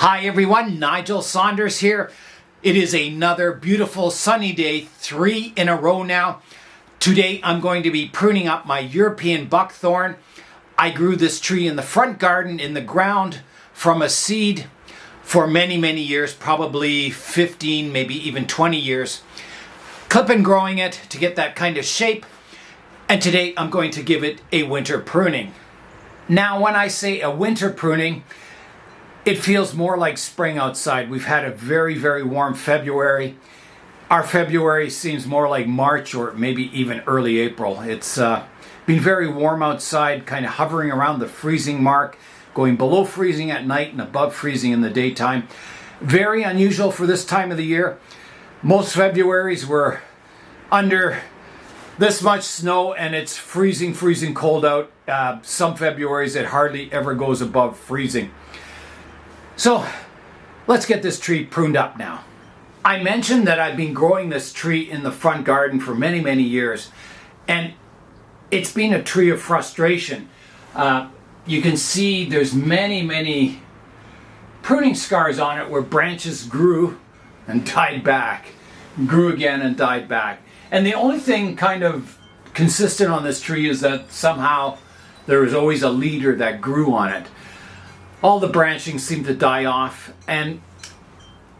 Hi everyone, Nigel Saunders here. It is another beautiful sunny day, 3 in a row now. Today I'm going to be pruning up my European Buckthorn. I grew this tree in the front garden in the ground from a seed for many years, probably 15, maybe even 20 years. Clipping growing it to get that kind of shape. And today I'm going to give it a winter pruning. Now when I say a winter pruning, it feels more like spring outside. We've had a very warm February. Our February seems more like March or maybe even early April. It's been very warm outside, kind of hovering around the freezing mark, going below freezing at night and above freezing in the daytime. Very unusual for this time of the year. Most Februaries were under this much snow and it's freezing cold out. Some Februaries it hardly ever goes above freezing. So let's get this tree pruned up now. I mentioned that I've been growing this tree in the front garden for many years, and it's been a tree of frustration. You can see there's many pruning scars on it where branches grew and died back, grew again and died back. And the only thing kind of consistent on this tree is that somehow there was always a leader that grew on it. All the branching seemed to die off, and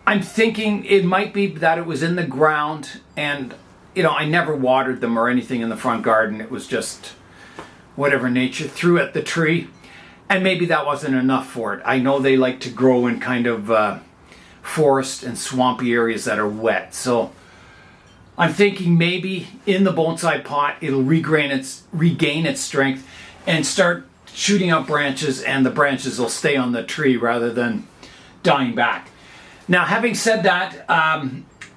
I'm thinking it might be that it was in the ground, and I never watered them or anything in the front garden. It was just whatever nature threw at the tree, and maybe that wasn't enough for it. I know they like to grow in kind of forest and swampy areas that are wet, so I'm thinking maybe in the bonsai pot it'll regain its strength and start shooting out branches, and the branches will stay on the tree rather than dying back. Now, having said that,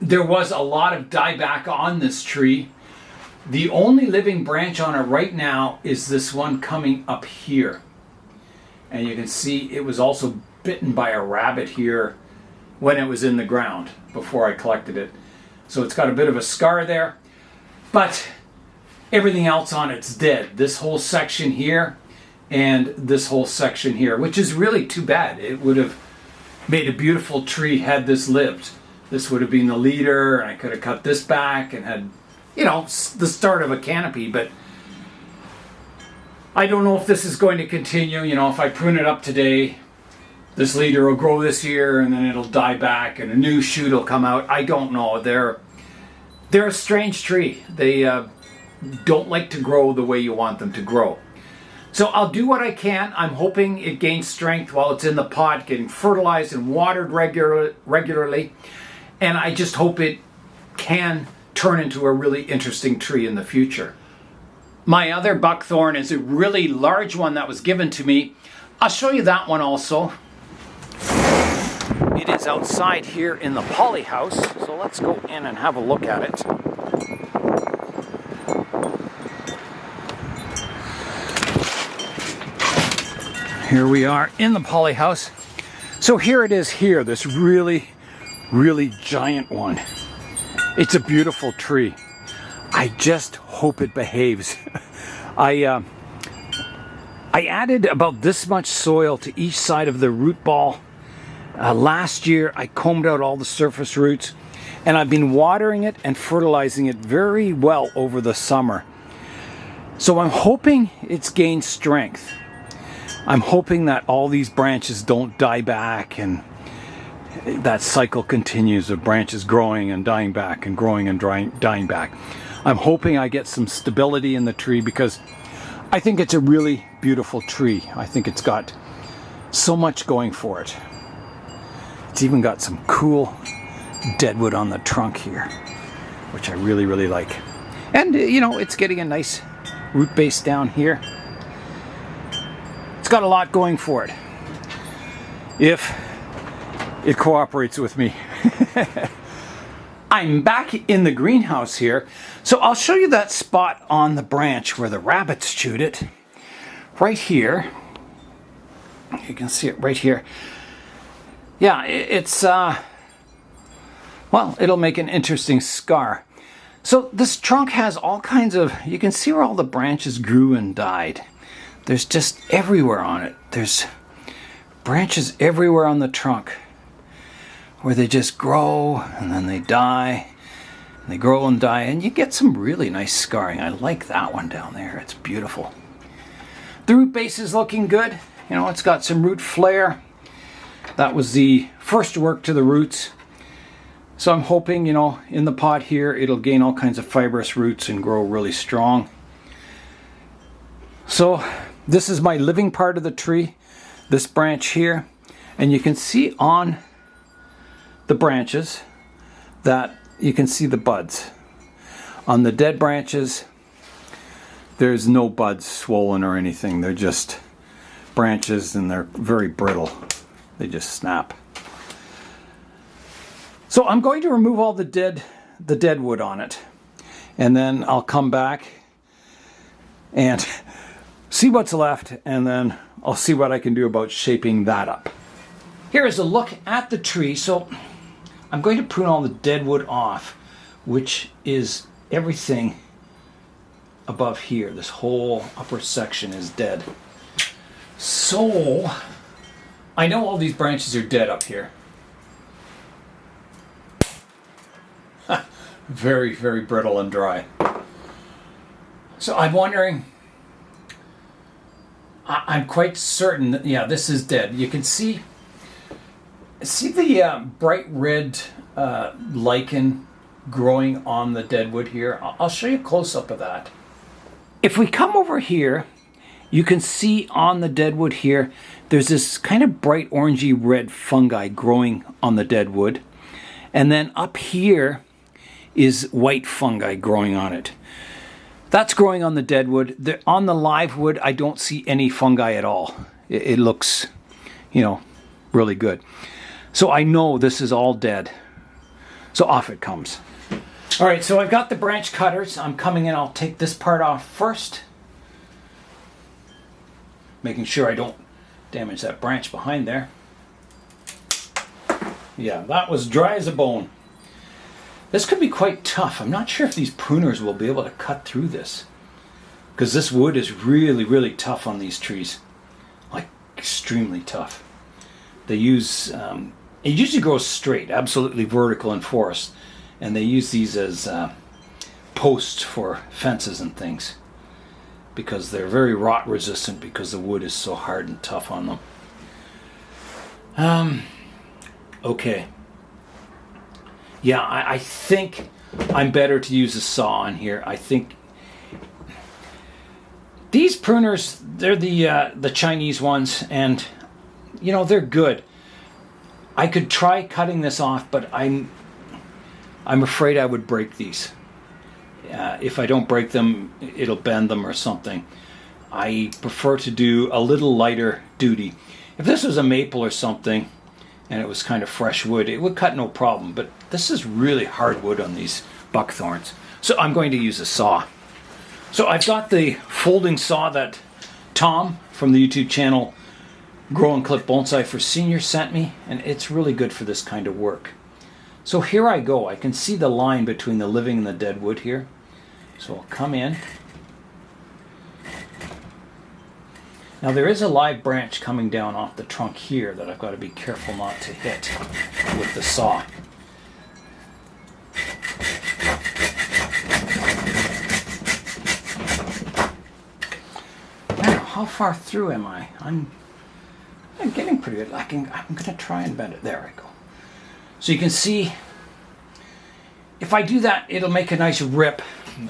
there was a lot of dieback on this tree. The only living branch on it right now is this one coming up here. And you can see it was also bitten by a rabbit here when it was in the ground before I collected it. So it's got a bit of a scar there, but everything else on it's dead. This whole section here and this whole section here, which is really too bad. It would have made a beautiful tree had this lived. This would have been the leader, and I could have cut this back and had, the start of a canopy, but I don't know if this is going to continue. If I prune it up today, this leader will grow this year and then it'll die back and a new shoot will come out. I don't know. They're a strange tree. They don't like to grow the way you want them to grow. So I'll do what I can. I'm hoping it gains strength while it's in the pot, getting fertilized and watered regularly. And I just hope it can turn into a really interesting tree in the future. My other buckthorn is a really large one that was given to me. I'll show you that one also. It is outside here in the poly house. So let's go in and have a look at it. Here we are in the poly house. So here it is here, this really giant one. It's a beautiful tree. I just hope it behaves. I added about this much soil to each side of the root ball. Last year I combed out all the surface roots, and I've been watering it and fertilizing it very well over the summer. So I'm hoping it's gained strength. I'm hoping that all these branches don't die back and that cycle continues of branches growing and dying back and growing and dying back. I'm hoping I get some stability in the tree because I think it's a really beautiful tree. I think it's got so much going for it. It's even got some cool deadwood on the trunk here, which I really like. And it's getting a nice root base down here. It's got a lot going for it if it cooperates with me. I'm back in the greenhouse here, so I'll show you that spot on the branch where the rabbits chewed it. Right here. You can see it right here. Yeah, it's well, it'll make an interesting scar. So this trunk has all kinds of, you can see where all the branches grew and died. There's just everywhere on it. There's branches everywhere on the trunk where they just grow and then they die. And they grow and die, and you get some really nice scarring. I like that one down there. It's beautiful. The root base is looking good. You know, it's got some root flare. That was the first work to the roots. So I'm hoping, you know, in the pot here, it'll gain all kinds of fibrous roots and grow really strong. So this is my living part of the tree, this branch here. And you can see on the branches that you can see the buds. On the dead branches, there's no buds swollen or anything. They're just branches and they're very brittle. They just snap. So I'm going to remove all the dead wood on it. And then I'll come back and see what's left, and then I'll see what I can do about shaping that up. Here is a look at the tree. So I'm going to prune all the dead wood off, which is everything above here. This whole upper section is dead. So I know all these branches are dead up here. Very, very brittle and dry. So I'm wondering, I'm quite certain that, yeah, this is dead. You can see the bright red lichen growing on the dead wood here. I'll show you a close-up of that. If we come over here, you can see on the dead wood here, there's this kind of bright orangey red fungi growing on the dead wood. And then up here is white fungi growing on it. That's growing on the dead wood. On the live wood, I don't see any fungi at all. It looks, you know, really good. So I know this is all dead. So off it comes. All right, so I've got the branch cutters. I'm coming in, I'll take this part off first. Making sure I don't damage that branch behind there. Yeah, that was dry as a bone. This could be quite tough. I'm not sure if these pruners will be able to cut through this, because this wood is really, really tough on these trees. Like, extremely tough. They use, it usually grows straight, absolutely vertical in forests, and they use these as posts for fences and things, because they're very rot resistant because the wood is so hard and tough on them. Okay. Yeah, I think I'm better to use a saw on here. I think these pruners, they're the Chinese ones, and you know, they're good. I could try cutting this off, but I'm afraid I would break these. If I don't break them, it'll bend them or something. I prefer to do a little lighter duty. If this was a maple or something, and it was kind of fresh wood, it would cut no problem, but this is really hard wood on these buckthorns. So I'm going to use a saw. So I've got the folding saw that Tom from the YouTube channel Grow and Clip Bonsai for Seniors sent me, and it's really good for this kind of work. So here I go. I can see the line between the living and the dead wood here. So I'll come in. Now there is a live branch coming down off the trunk here that I've got to be careful not to hit with the saw. Now, how far through am I? I'm getting pretty good. I'm going to try and bend it. There I go. So you can see, if I do that, it'll make a nice rip,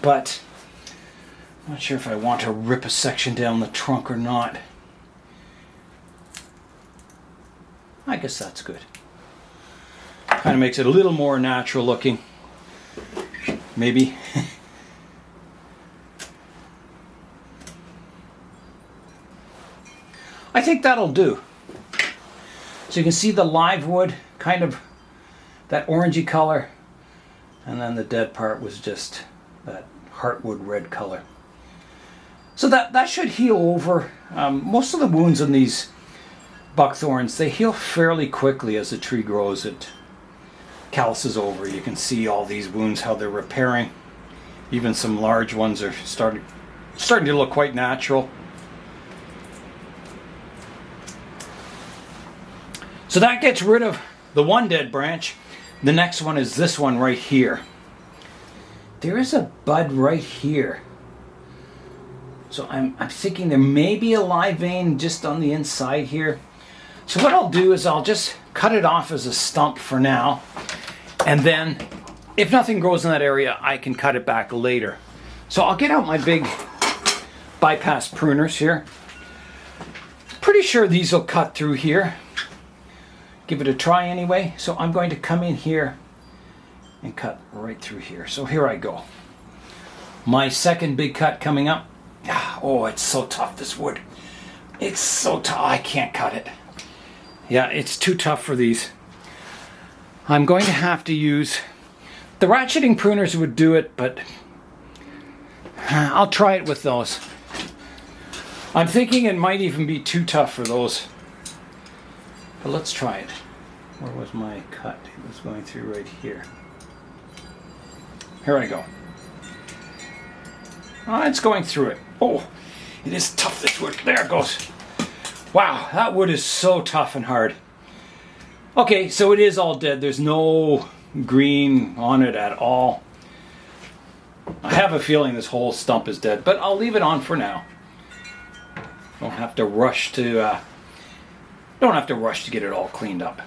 but I'm not sure if I want to rip a section down the trunk or not. I guess that's good. Kind of makes it a little more natural looking. Maybe. I think that'll do. So you can see the live wood, kind of that orangey color, and then the dead part was just that heartwood red color. So that should heal over. Most of the wounds in these buckthorns, they heal fairly quickly as the tree grows. It calluses over. You can see all these wounds, how they're repairing. Even some large ones are starting to look quite natural. So that gets rid of the one dead branch. The next one is this one right here. There is a bud right here. So I'm thinking there may be a live vein just on the inside here. So what I'll do is I'll just cut it off as a stump for now. And then if nothing grows in that area, I can cut it back later. So I'll get out my big bypass pruners here. Pretty sure these will cut through here. Give it a try anyway. So I'm going to come in here and cut right through here. So here I go. My second big cut coming up. Oh, it's so tough, this wood. It's so tough, I can't cut it. Yeah, it's too tough for these. I'm going to have to use, the ratcheting pruners would do it, but I'll try it with those. I'm thinking it might even be too tough for those. But let's try it. Where was my cut? It was going through right here. Here I go. Oh, it's going through it. Oh, it is tough, this wood. There it goes. Wow, that wood is so tough and hard. Okay, so it is all dead. There's no green on it at all. I have a feeling this whole stump is dead, but I'll leave it on for now. Don't have to rush to get it all cleaned up.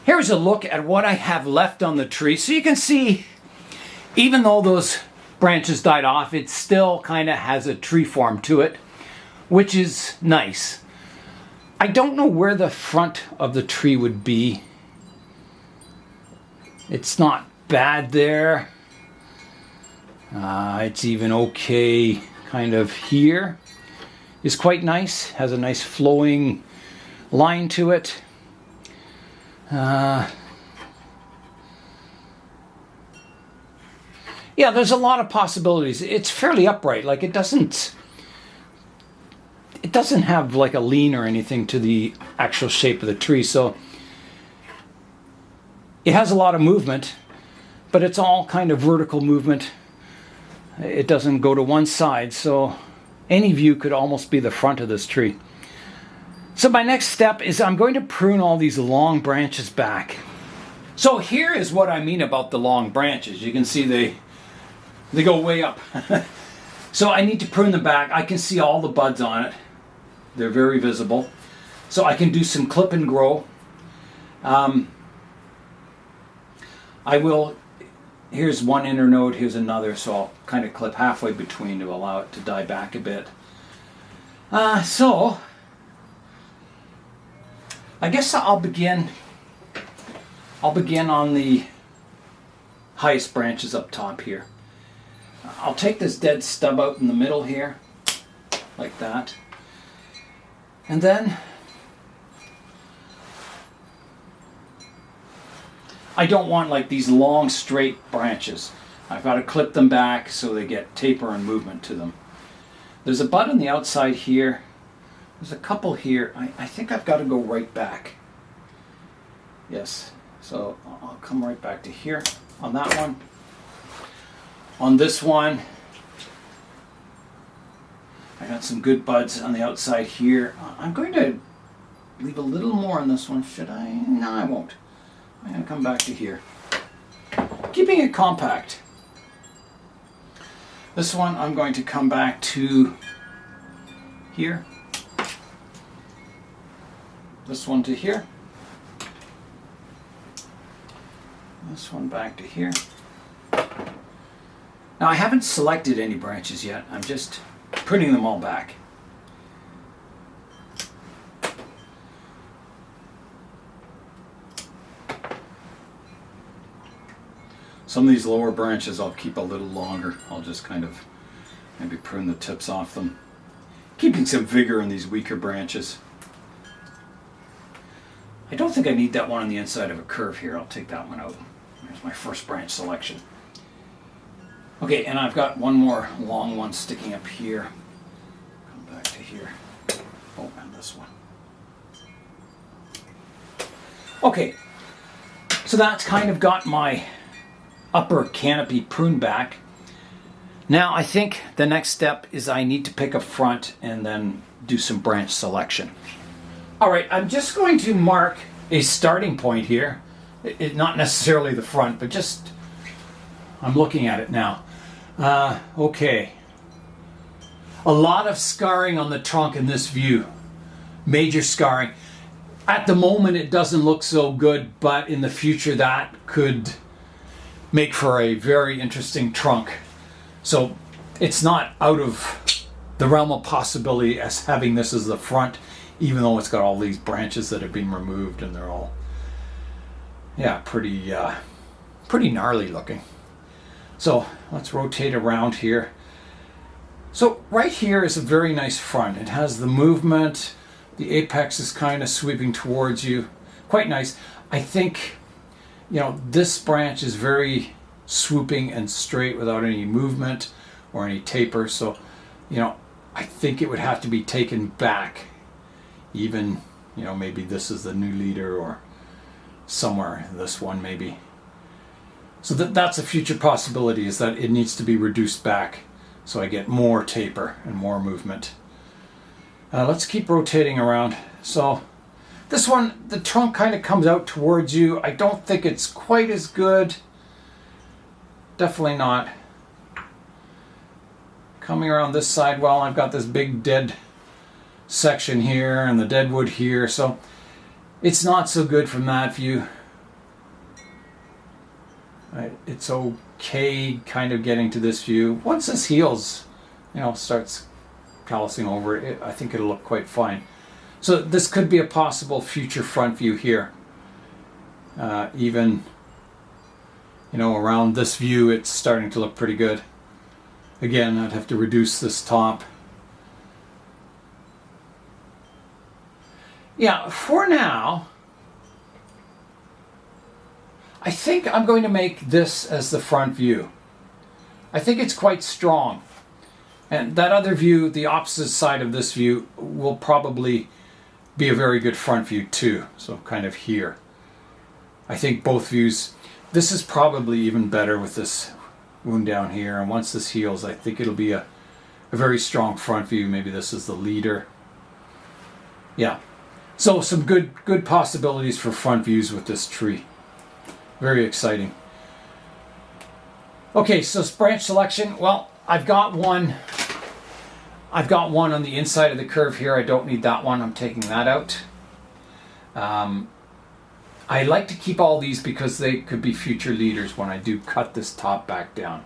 Here's a look at what I have left on the tree. So you can see, even though those branches died off, it still kind of has a tree form to it, which is nice. I don't know where the front of the tree would be. It's not bad there. It's even okay kind of here. It's quite nice. Has a nice flowing line to it. Yeah, there's a lot of possibilities. It's fairly upright. Like it doesn't have like a lean or anything to the actual shape of the tree. So it has a lot of movement, but it's all kind of vertical movement. It doesn't go to one side. So any view could almost be the front of this tree. So my next step is I'm going to prune all these long branches back. So here is what I mean about the long branches. You can see they go way up. So I need to prune them back. I can see all the buds on it. They're very visible. So I can do some clip and grow. I will, here's one internode, here's another, so I'll kind of clip halfway between to allow it to die back a bit. So I guess I'll begin on the highest branches up top here. I'll take this dead stub out in the middle here, like that. And then I don't want like these long straight branches. I've got to clip them back so they get taper and movement to them. There's a bud on the outside here. There's a couple here. I think I've got to go right back. Yes, so I'll come right back to here on that one. On this one, I got some good buds on the outside here. I'm going to leave a little more on this one. Should I? No, I won't. I'm going to come back to here. Keeping it compact. This one I'm going to come back to here. This one to here. This one back to here. Now I haven't selected any branches yet. I'm just pruning them all back. Some of these lower branches I'll keep a little longer. I'll just kind of maybe prune the tips off them. Keeping some vigor in these weaker branches. I don't think I need that one on the inside of a curve here. I'll take that one out. There's my first branch selection. Okay, and I've got one more long one sticking up here. Come back to here. Oh, and this one. Okay, so that's kind of got my upper canopy pruned back. Now I think the next step is I need to pick a front and then do some branch selection. All right, I'm just going to mark a starting point here. Not necessarily the front, but just, I'm looking at it now. Okay. A lot of scarring on the trunk in this view. Major scarring. At the moment it doesn't look so good, but in the future that could make for a very interesting trunk. So it's not out of the realm of possibility as having this as the front, even though it's got all these branches that have been removed and they're all, yeah, pretty gnarly looking. So let's rotate around here. So right here is a very nice front. It has the movement. The apex is kind of sweeping towards you. Quite nice. I think, you know, this branch is very swooping and straight without any movement or any taper. So, you know, I think it would have to be taken back. Even, you know, maybe this is the new leader or somewhere this one maybe. So that's a future possibility, is that it needs to be reduced back so I get more taper and more movement. Let's keep rotating around. So this one, the trunk kind of comes out towards you. I don't think it's quite as good. Definitely not. Coming around this side, well, I've got this big dead section here and the dead wood here, so it's not so good from that view. It's okay kind of getting to this view. Once this heals, you know, starts callousing over it, I think it'll look quite fine. So this could be a possible future front view here. Even, you know, around this view it's starting to look pretty good. Again, I'd have to reduce this top. Yeah, for now, I think I'm going to make this as the front view. I think it's quite strong. And that other view, the opposite side of this view, will probably be a very good front view too. So kind of here. I think both views, this is probably even better with this wound down here. And once this heals, I think it'll be a very strong front view. Maybe this is the leader. Yeah. So some good possibilities for front views with this tree. Very exciting. Okay, so branch selection. Well, I've got one on the inside of the curve here. I don't need that one. I'm taking that out. I like to keep all these because they could be future leaders when I do cut this top back down.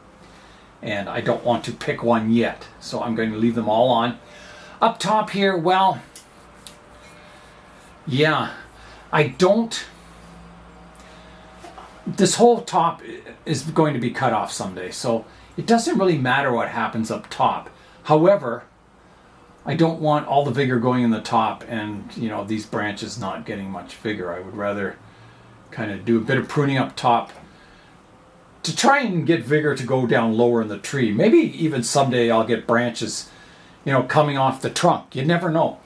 And I don't want to pick one yet, so I'm going to leave them all on. Up top here, well, yeah, this whole top is going to be cut off someday, so it doesn't really matter what happens up top. However, I don't want all the vigor going in the top and, you know, these branches not getting much vigor. I would rather kind of do a bit of pruning up top to try and get vigor to go down lower in the tree. Maybe even someday I'll get branches, you know, coming off the trunk. You never know.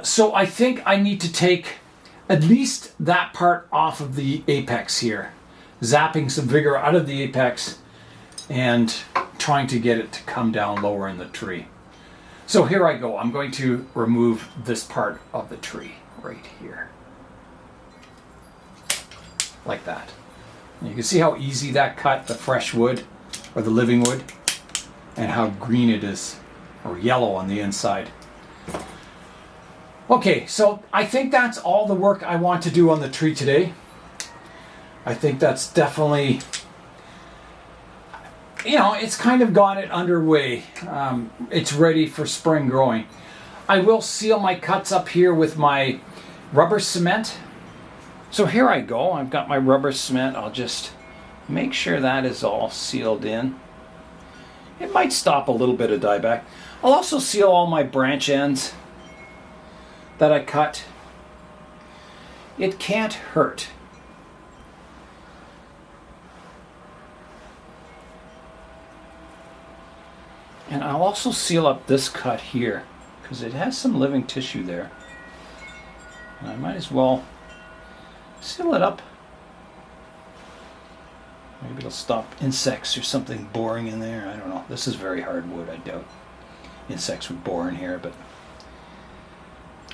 So I think I need to take at least that part off of the apex here, zapping some vigor out of the apex and trying to get it to come down lower in the tree. So here I go. I'm going to remove this part of the tree right here. Like that. And you can see how easy that cut, the fresh wood or the living wood, and how green it is, or yellow on the inside. Okay, so I think that's all the work I want to do on the tree today. I think that's definitely, you know, it's kind of got it underway. It's ready for spring growing. I will seal my cuts up here with my rubber cement. So here I go. I've got my rubber cement. I'll just make sure that is all sealed in. It might stop a little bit of dieback. I'll also seal all my branch ends that I cut. It can't hurt. And I'll also seal up this cut here because it has some living tissue there. And I might as well seal it up. Maybe it'll stop insects or something boring in there. I don't know. This is very hard wood. I doubt insects would bore in here, but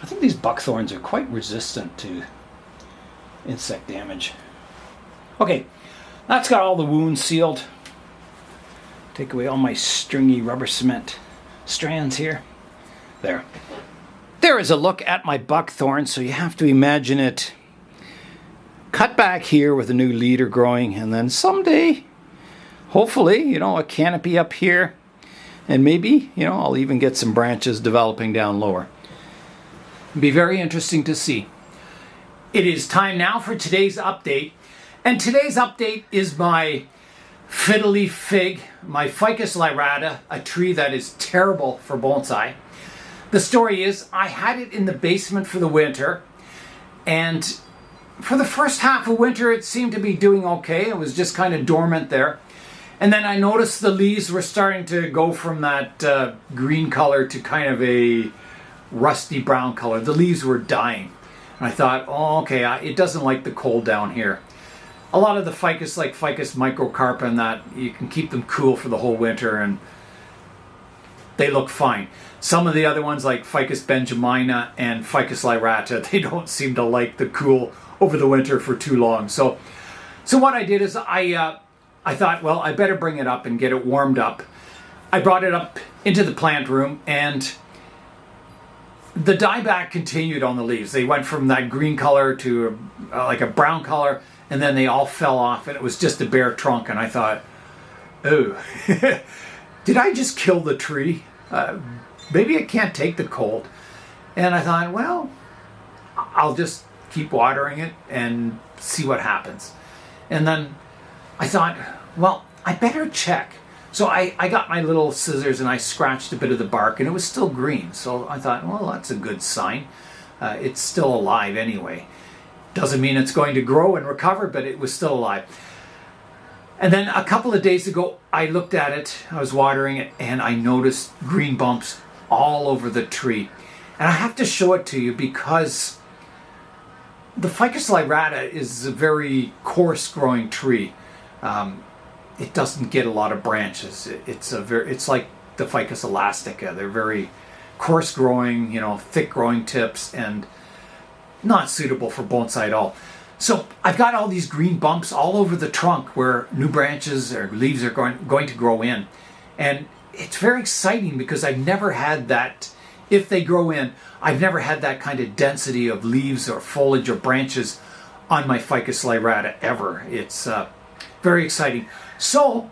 I think these buckthorns are quite resistant to insect damage. Okay, that's got all the wounds sealed. Take away all my stringy rubber cement strands here. There. There is a look at my buckthorn, so you have to imagine it cut back here with a new leader growing, and then someday, hopefully, you know, a canopy up here, and maybe, you know, I'll even get some branches developing down lower. It'll be very interesting to see. It is time now for today's update, and today's update is my fiddly fig, my Ficus lyrata, a tree that is terrible for bonsai. The story is, I had it in the basement for the winter, and for the first half of winter it seemed to be doing okay. It was just kind of dormant there. And then I noticed the leaves were starting to go from that green color to kind of a rusty brown color. The leaves were dying. And I thought, oh, okay, it doesn't like the cold down here. A lot of the ficus, like Ficus microcarpa and that, you can keep them cool for the whole winter and they look fine. Some of the other ones like Ficus benjamina and Ficus lyrata, they don't seem to like the cool over the winter for too long. So what I did is I thought, well, I better bring it up and get it warmed up. I brought it up into the plant room, and the dieback continued on the leaves. They went from that green color to like a brown color, and then they all fell off, and it was just a bare trunk. And I thought, oh, did I just kill the tree? Maybe it can't take the cold. And I thought, well, I'll just keep watering it and see what happens. And then I thought, well, I better check. So I got my little scissors and I scratched a bit of the bark, and it was still green. So I thought, well, that's a good sign. It's still alive anyway. Doesn't mean it's going to grow and recover, but it was still alive. And then a couple of days ago, I looked at it, I was watering it, and I noticed green bumps all over the tree. And I have to show it to you because the Ficus lyrata is a very coarse growing tree. It doesn't get a lot of branches. It's like the Ficus elastica. They're very coarse growing, you know, thick growing tips, and not suitable for bonsai at all. So I've got all these green bumps all over the trunk where new branches or leaves are going to grow in. And it's very exciting because I've never had that, if they grow in, I've never had that kind of density of leaves or foliage or branches on my Ficus lyrata ever. It's very exciting. So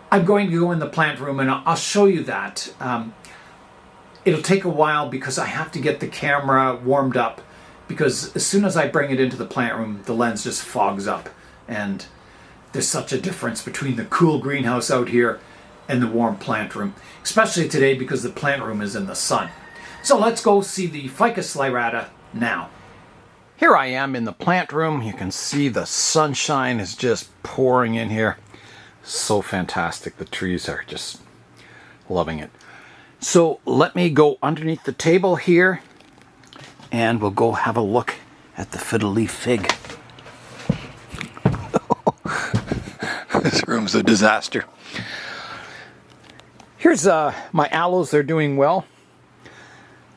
I'm going to go in the plant room and I'll show you that. It'll take a while because I have to get the camera warmed up, because as soon as I bring it into the plant room, the lens just fogs up. And there's such a difference between the cool greenhouse out here and the warm plant room, especially today because the plant room is in the sun. So let's go see the Ficus lyrata now. Here I am in the plant room. You can see the sunshine is just pouring in here. So fantastic. The trees are just loving it. So let me go underneath the table here and we'll go have a look at the fiddle leaf fig. This room's a disaster. Here's my aloes. They're doing well.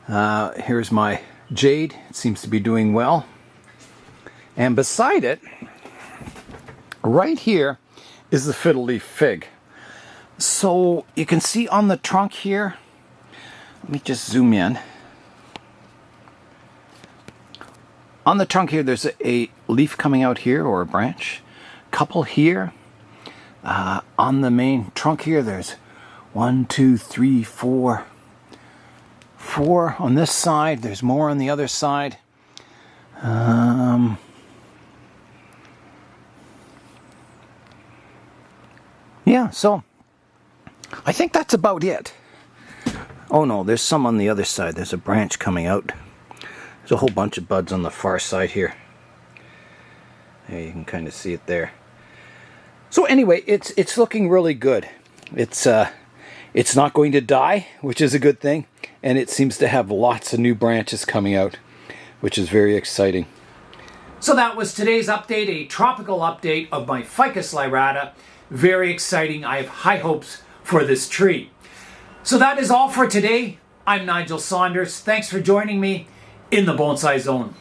Here's my jade. It seems to be doing well. And beside it, right here, is the fiddle leaf fig. So you can see on the trunk here, let me just zoom in. On the trunk here, there's a leaf coming out here, or a branch. Couple here. On the main trunk here, there's 1, 2, 3, 4. 4 on this side. There's more on the other side. Yeah, so I think that's about it. Oh no, there's some on the other side. There's a branch coming out. There's a whole bunch of buds on the far side here. There, you can kind of see it there. So anyway, it's looking really good. It's not going to die, which is a good thing, and it seems to have lots of new branches coming out, which is very exciting. So that was today's update, a tropical update of my Ficus lyrata. Very exciting. I have high hopes for this tree. So that is all for today. I'm Nigel Saunders. Thanks for joining me in the Bonsai Zone.